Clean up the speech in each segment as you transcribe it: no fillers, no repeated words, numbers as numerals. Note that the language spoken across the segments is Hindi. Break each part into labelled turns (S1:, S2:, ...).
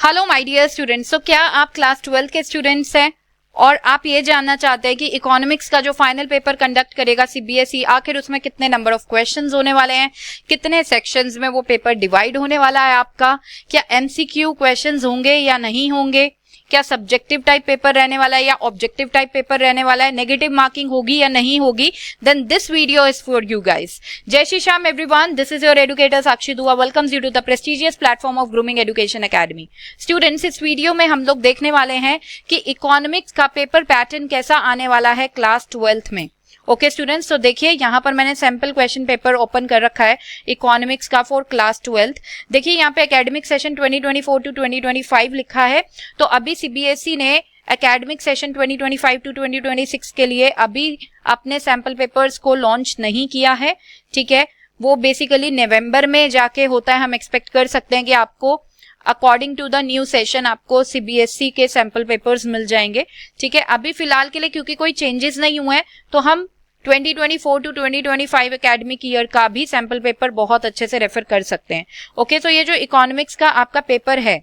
S1: Hello my dear students. तो क्या आप क्लास 12 के स्टूडेंट्स हैं और आप ये जानना चाहते हैं कि इकोनॉमिक्स का जो फाइनल पेपर कंडक्ट करेगा सीबीएसई, आखिर उसमें कितने नंबर ऑफ क्वेश्चंस होने वाले हैं, कितने सेक्शंस में वो पेपर डिवाइड होने वाला है आपका, क्या एमसीक्यू क्वेश्चंस होंगे या नहीं होंगे, क्या सब्जेक्टिव टाइप पेपर रहने वाला है या ऑब्जेक्टिव टाइप पेपर रहने वाला है, नेगेटिव मार्किंग होगी या नहीं होगी, then this video is for you guys. जय Shri Shyam everyone, this is your educator Sakshi Dua, welcomes you to the prestigious platform of grooming education academy. Students, इस वीडियो में हम लोग देखने वाले हैं कि इकोनॉमिक्स का पेपर पैटर्न कैसा आने वाला है क्लास 12th में। ओके स्टूडेंट्स, तो देखिए यहाँ पर मैंने सैंपल क्वेश्चन पेपर ओपन कर रखा है इकोनॉमिक्स का फॉर क्लास 12th। देखिए यहाँ पे एकेडमिक सेशन 2024 टू 2025 लिखा है। तो अभी सीबीएसई ने एकेडमिक सेशन 2025 टू 2026 के लिए अभी अपने सैंपल पेपर्स को लॉन्च नहीं किया है। ठीक है, वो बेसिकली नवंबर में जाके होता है। हम एक्सपेक्ट कर सकते हैं कि आपको according to the new session आपको सीबीएसई के सैंपल पेपर्स मिल जाएंगे। ठीक है, अभी फिलहाल के लिए क्योंकि कोई चेंजेस नहीं हुए हैं तो हम 2024 टू 2025 एकेडमिक ईयर का भी सैंपल पेपर बहुत अच्छे से रेफर कर सकते हैं। ओके, तो ये जो इकोनॉमिक्स का आपका पेपर है,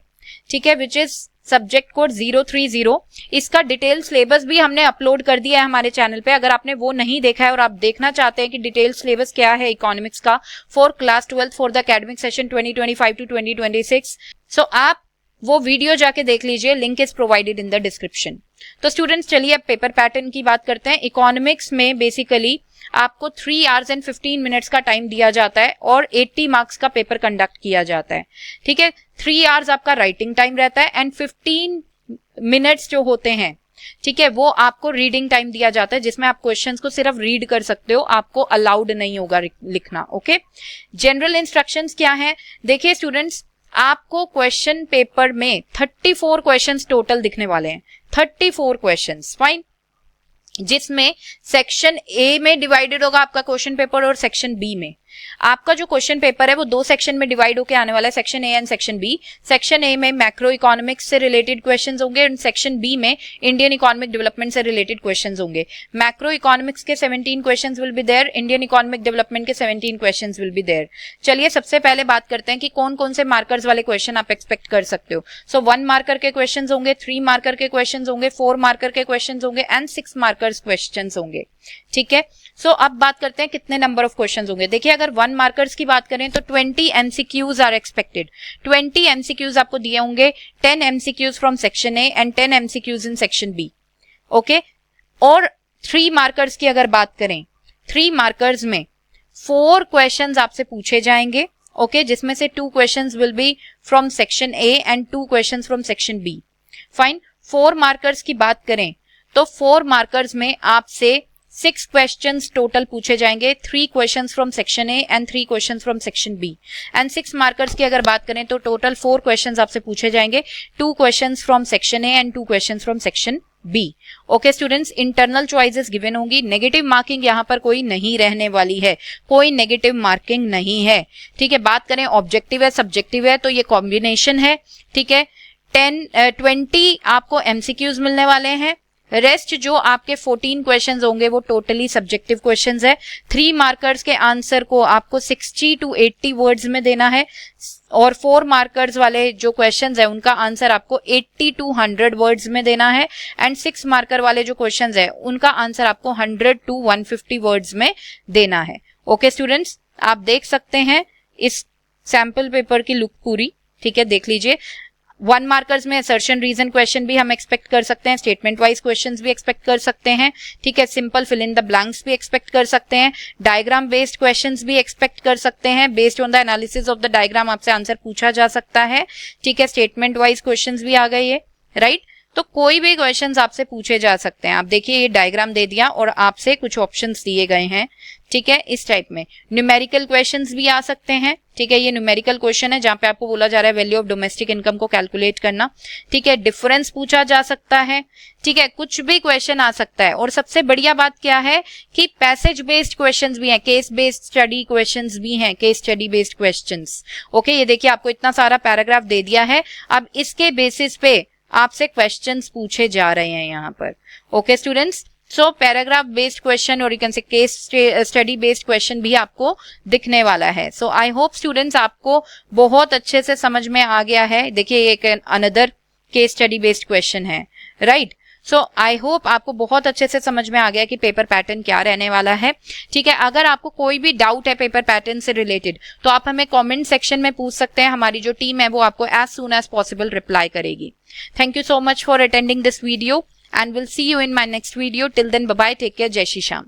S1: ठीक है, विच इज सब्जेक्ट कोड 030, इसका डिटेल सिलेबस भी हमने अपलोड कर दिया है हमारे चैनल पे। अगर आपने वो नहीं देखा है और आप देखना चाहते हैं कि डिटेल सिलेबस क्या है इकोनॉमिक्स का for class 12 for the academic session 2025 to 2026, so आप वो वीडियो जाके देख लीजिए, link is provided in the description. तो स्टूडेंट्स, चलिए अब पेपर पैटर्न की बात करते हैं। इकोनॉमिक्स में बेसिकली आपको 3 hours and 15 minutes का टाइम दिया जाता है और 80 मार्क्स का पेपर कंडक्ट किया जाता है। ठीक है, 3 hours आपका राइटिंग टाइम रहता है एंड 15 minutes जो होते हैं, ठीक है, वो आपको रीडिंग टाइम दिया जाता है जिसमें आप क्वेश्चंस को सिर्फ रीड कर सकते हो, आपको अलाउड नहीं होगा लिखना। ओके, जनरल इंस्ट्रक्शंस क्या है? देखिए स्टूडेंट्स, आपको क्वेश्चन पेपर में 34 क्वेश्चंस टोटल दिखने वाले हैं। 34 क्वेश्चंस, फाइन, जिसमें सेक्शन ए में डिवाइडेड होगा आपका क्वेश्चन पेपर और सेक्शन बी में। आपका जो क्वेश्चन पेपर है वो 2 सेक्शन में डिवाइड होकर आने वाला है, section A and section B. Section A में मैक्रो इकोनॉमिक्स से रिलेटेड क्वेश्चंस होंगे एंड सेक्शन बी में इंडियन इकोनॉमिक डेवलपमेंट से रिलेटेड क्वेश्चंस होंगे। मैक्रो इकोनॉमिक्स के 17 questions will be there, Indian economic development के 17 क्वेश्चंस विल बी देयर। चलिए सबसे पहले बात करते हैं कि कौन कौन से मार्कर्स वाले क्वेश्चन आप एक्सपेक्ट कर सकते हो। सो 1 मार्कर के क्वेश्चन होंगे, 3 मार्कर के क्वेश्चन होंगे, 4 मार्कर के क्वेश्चन होंगे एंड 6 मार्कर्स क्वेश्चन होंगे। ठीक है, सो अब बात करते हैं कितने नंबर ऑफ क्वेश्चंस होंगे। देखिए, अगर 1 मार्कर्स की बात करें तो 20 एमसीक्यूज आर एक्सपेक्टेड। 20 एमसीक्यूज आपको दिए होंगे, 10 MCQs from section A and 10 MCQs in section B. Okay, और 3 मार्कर्स की अगर बात करें, 3 मार्कर्स में 4 क्वेश्चंस आपसे पूछे जाएंगे। ओके, जिसमें से 2 questions will be from section A and 2 questions from section B. Fine, 4 markers की बात करें तो 4 मार्कर्स में आपसे 6 क्वेश्चंस टोटल पूछे जाएंगे, 3 questions from section A and 3 questions from section B. And 6 markers की अगर बात करें तो टोटल 4 क्वेश्चंस आपसे पूछे जाएंगे, 2 questions from section A and 2 questions from section B. Okay students, internal choices given होंगी, नेगेटिव मार्किंग यहाँ पर कोई नहीं रहने वाली है, कोई नेगेटिव मार्किंग नहीं है। ठीक है, बात करें ऑब्जेक्टिव है सब्जेक्टिव है तो ये कॉम्बिनेशन है। ठीक है, 20 आपको एमसीक्यूज मिलने वाले हैं, रेस्ट जो आपके 14 क्वेश्चंस होंगे वो टोटली सब्जेक्टिव क्वेश्चंस है। 3 मार्कर्स के आंसर को आपको 60 to 80 वर्ड्स में देना है और 4 मार्कर्स वाले जो क्वेश्चंस है उनका आंसर आपको 80 to 100 वर्ड्स में देना है एंड 6 मार्कर वाले जो क्वेश्चंस है उनका आंसर आपको 100 to 150 वर्ड्स में देना है। ओके स्टूडेंट्स, आप देख सकते हैं इस सैंपल पेपर की लुक पूरी। ठीक है, देख लीजिए। 1 मार्कर्स में असर्शन रीजन क्वेश्चन भी हम एक्सपेक्ट कर सकते हैं, स्टेटमेंट वाइज क्वेश्चंस भी एक्सपेक्ट कर सकते हैं। ठीक है, simple fill in the blanks भी एक्सपेक्ट कर सकते हैं, डायग्राम बेस्ड क्वेश्चंस भी एक्सपेक्ट कर सकते हैं, based on the analysis of the diagram आपसे आंसर पूछा जा सकता है। ठीक है, स्टेटमेंट वाइज क्वेश्चंस भी आ गए ये, राइट। तो कोई भी क्वेश्चंस आपसे पूछे जा सकते हैं। आप देखिए, ये डायग्राम दे दिया और आपसे कुछ ऑप्शंस दिए गए हैं। ठीक है, इस टाइप में न्यूमेरिकल क्वेश्चंस भी आ सकते हैं। ठीक है, ये न्यूमेरिकल क्वेश्चन है जहां पे आपको बोला जा रहा है वैल्यू ऑफ डोमेस्टिक इनकम को कैलकुलेट करना। ठीक है, डिफरेंस पूछा जा सकता है। ठीक है, कुछ भी क्वेश्चन आ सकता है। और सबसे बढ़िया बात क्या है कि पैसेज बेस्ड क्वेश्चंस भी हैं, केस बेस्ड स्टडी क्वेश्चंस भी हैं, case study based questions. Okay, ये देखिए आपको इतना सारा पैराग्राफ दे दिया है, अब इसके बेसिस पे आपसे क्वेश्चंस पूछे जा रहे हैं यहाँ पर। ओके स्टूडेंट्स, सो पैराग्राफ बेस्ड क्वेश्चन और you can say case study based question भी आपको दिखने वाला है. सो आई होप स्टूडेंट्स आपको बहुत अच्छे से समझ में आ गया है. देखिए एक another case study based question है, राइट. सो आई होप आपको बहुत अच्छे से समझ में आ गया कि पेपर पैटर्न क्या रहने वाला है. ठीक है, अगर आपको कोई भी डाउट है पेपर पैटर्न से रिलेटेड तो आप हमें कमेंट सेक्शन में पूछ सकते हैं. हमारी जो टीम है वो आपको as soon as possible reply करेगी. Thank you so much for attending this video and we'll see you in my next video. Till then, bye bye, take care, Jai Shri Shyam.